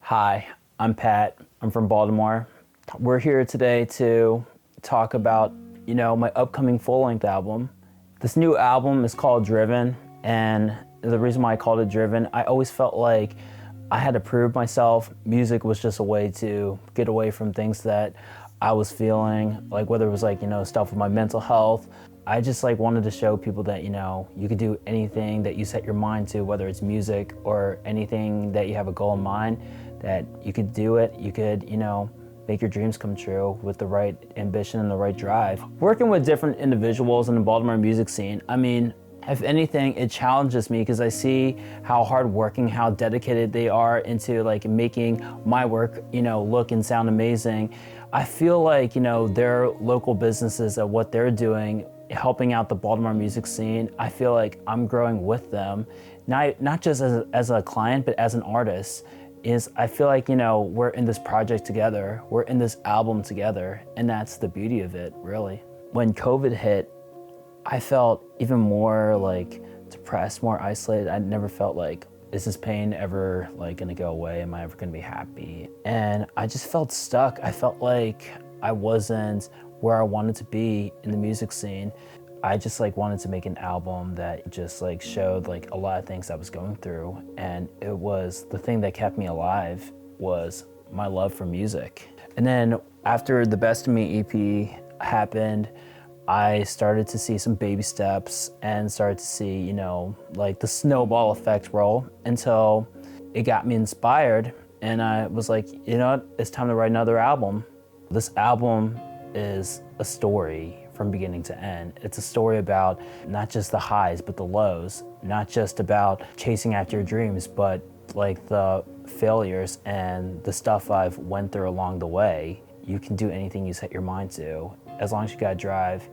Hi, I'm Pat. I'm from Baltimore. We're here today to talk about, my upcoming full-length album. This new album is called Driven, and the reason why I called it Driven, I always felt like I had to prove myself. Music was just a way to get away from things that I was feeling, like whether it was stuff with my mental health. I just wanted to show people that, you could do anything that you set your mind to, whether it's music or anything that you have a goal in mind, that you could do it. You could, make your dreams come true with the right ambition and the right drive. Working with different individuals in the Baltimore music scene, if anything, it challenges me because I see how hardworking, how dedicated they are into making my work, look and sound amazing. I feel like, their local businesses and what they're doing, helping out the Baltimore music scene, I feel like I'm growing with them, not just as a client, but as an artist. I feel like, we're in this project together, we're in this album together, and that's the beauty of it, really. When COVID hit, I felt even more depressed, more isolated. I never felt like, is this pain ever gonna go away? Am I ever gonna be happy? And I just felt stuck. I felt like I wasn't where I wanted to be in the music scene. I just wanted to make an album that just showed a lot of things I was going through, and it was the thing that kept me alive was my love for music. And then after the Best of Me EP happened, I started to see some baby steps and started to see, the snowball effect roll until it got me inspired, and I was like, it's time to write another album. This album is a story from beginning to end. It's a story about not just the highs, but the lows, not just about chasing after your dreams, but the failures and the stuff I've went through along the way. You can do anything you set your mind to. As long as you got drive,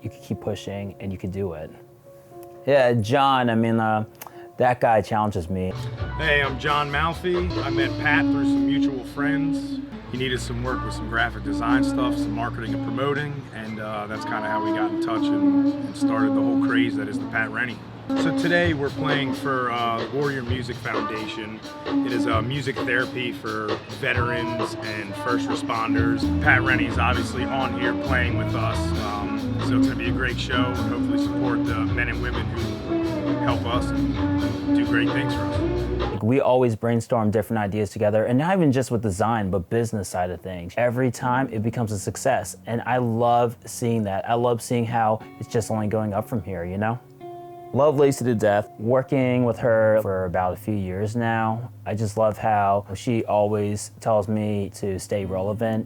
you can keep pushing and you can do it. Yeah, John, that guy challenges me. Hey, I'm John Malfi. I met Pat through some mutual friends. He needed some work with some graphic design stuff, some marketing and promoting, and that's kind of how we got in touch and started the whole craze that is the Pat Renny. So today we're playing for Warrior Music Foundation. It is music therapy for veterans and first responders. Pat Renny is obviously on here playing with us, so it's going to be a great show and hopefully support the men and women who help us and do great things for us. We always brainstorm different ideas together, and not even just with design, but business side of things. Every time it becomes a success, and I love seeing that. I love seeing how it's just only going up from here, Love Lacey to death. Working with her for about a few years now, I just love how she always tells me to stay relevant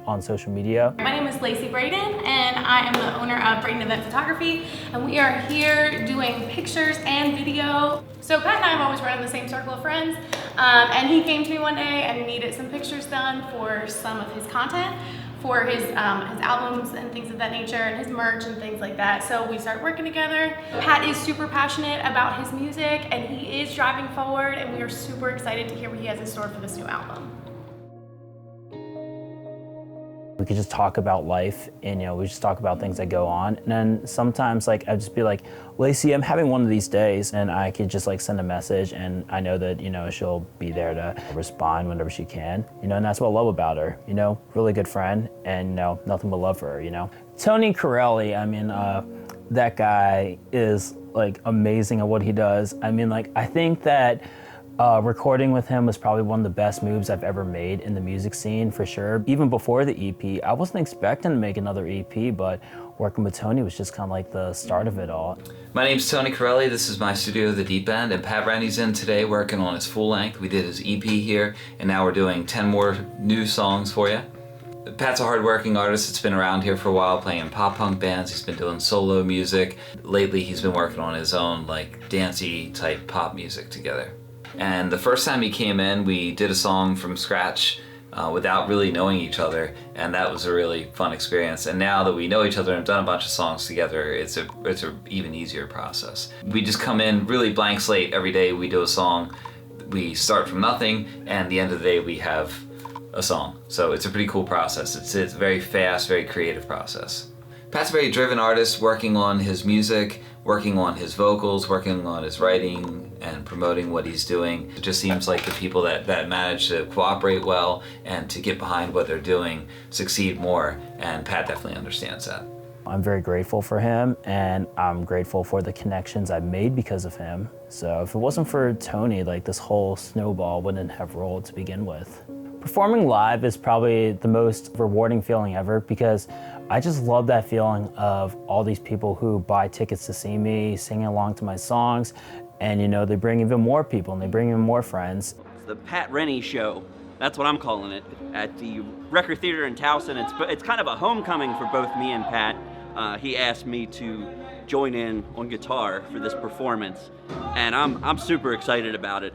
on social media. My name is Lacey Braden, and I am the owner of Braden Event Photography, and we are here doing pictures and video. So Pat and I have always run in the same circle of friends, and he came to me one day and needed some pictures done for some of his content, for his albums and things of that nature, and his merch and things like that. So we started working together. Pat is super passionate about his music, and he is driving forward, and we are super excited to hear what he has in store for this new album. We could just talk about life, and we just talk about things that go on. And then sometimes I'd just be like, Lacey, I'm having one of these days, and I could just send a message, and I know that she'll be there to respond whenever she can. And that's what I love about her. Really good friend, and nothing but love for her. Tony Corelli, that guy is amazing at what he does. I think that recording with him was probably one of the best moves I've ever made in the music scene, for sure. Even before the EP, I wasn't expecting to make another EP, but working with Tony was just kind of the start of it all. My name's Tony Corelli. This is my studio, The Deep End, and Pat Renny's in today working on his full length. We did his EP here, and now we're doing 10 more new songs for you. Pat's a hardworking artist that's been around here for a while, playing in pop-punk bands. He's been doing solo music. Lately, he's been working on his own dancey type pop music together. And the first time he came in, we did a song from scratch without really knowing each other, and that was a really fun experience. And now that we know each other and have done a bunch of songs together, it's a even easier process. We just come in really blank slate every day. We do a song, we start from nothing, and at the end of the day we have a song. So it's a pretty cool process. It's a very fast, very creative process. Pat's a very driven artist, working on his music, working on his vocals, working on his writing, and promoting what he's doing. It just seems like the people that manage to cooperate well and to get behind what they're doing succeed more, and Pat definitely understands that. I'm very grateful for him, and I'm grateful for the connections I've made because of him. So if it wasn't for Tony, like, this whole snowball wouldn't have rolled to begin with. Performing live is probably the most rewarding feeling ever, because I just love that feeling of all these people who buy tickets to see me, singing along to my songs, and you know, they bring even more people and they bring even more friends. It's the Pat Renny Show. That's what I'm calling it. At the Record Theater in Towson. It's kind of a homecoming for both me and Pat. He asked me to join in on guitar for this performance, and I'm super excited about it.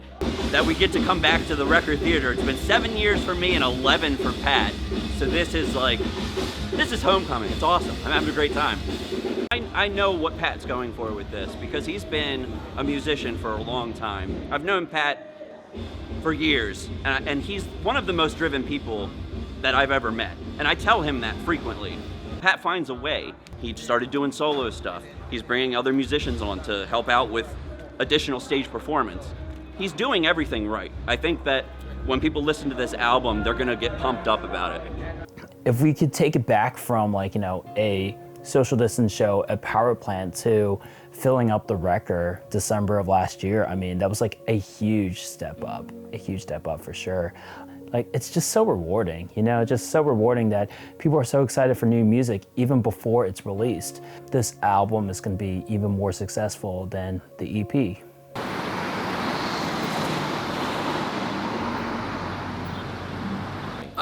That we get to come back to the Record Theater. It's been 7 years for me and 11 for Pat. So this is homecoming. It's awesome. I'm having a great time. I know what Pat's going for with this because he's been a musician for a long time. I've known Pat for years, and he's one of the most driven people that I've ever met. And I tell him that frequently. Pat finds a way. He started doing solo stuff. He's bringing other musicians on to help out with additional stage performance. He's doing everything right. I think that when people listen to this album, they're gonna get pumped up about it. If we could take it back from, like, you know, a social distance show at Power Plant to filling up the Wrecker December of last year, I mean, that was like a huge step up for sure. Like, it's just so rewarding, you know, just so rewarding that people are so excited for new music even before it's released. This album is gonna be even more successful than the EP.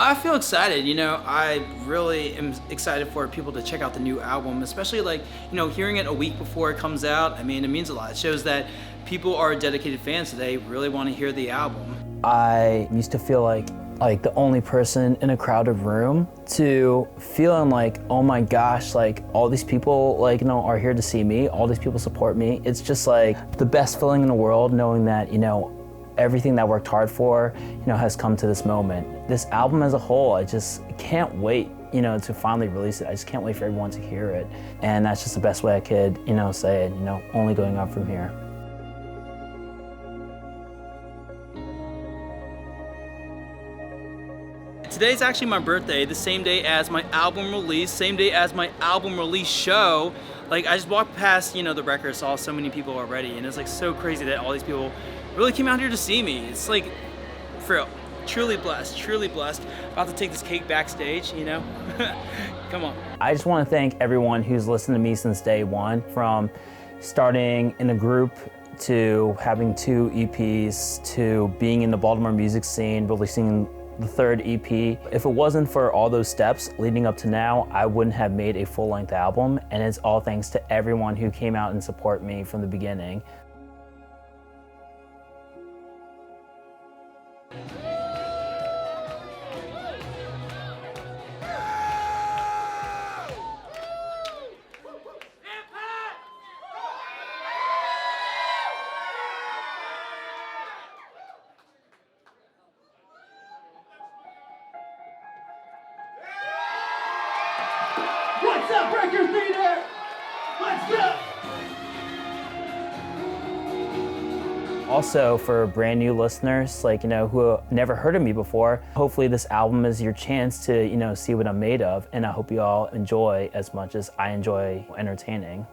I feel excited, you know, I really am excited for people to check out the new album, especially, like, you know, hearing it a week before it comes out. I mean, it means a lot. It shows that people are dedicated fans, so they really want to hear the album. I used to feel like the only person in a crowded room, to feeling like, oh my gosh, like, all these people, like, you know, are here to see me, all these people support me. It's just like the best feeling in the world, knowing that, you know, everything that I worked hard for, you know, has come to this moment. This album as a whole, I just can't wait, you know, to finally release it. I just can't wait for everyone to hear it. And that's just the best way I could, you know, say it, you know, only going up from here. Today's actually my birthday, the same day as my album release, same day as my album release show. Like, I just walked past, you know, the record, saw so many people already, and it's like so crazy that all these people really came out here to see me. It's like, for real, truly blessed, About to take this cake backstage, you know? Come on. I just want to thank everyone who's listened to me since day one, from starting in a group to having 2 EPs to being in the Baltimore music scene, releasing the 3rd EP. If it wasn't for all those steps leading up to now, I wouldn't have made a full-length album, and it's all thanks to everyone who came out and supported me from the beginning. What's up, Record Theater? Let's go! Also, for brand new listeners, like, you know, who have never heard of me before, hopefully this album is your chance to, you know, see what I'm made of, and I hope you all enjoy as much as I enjoy entertaining.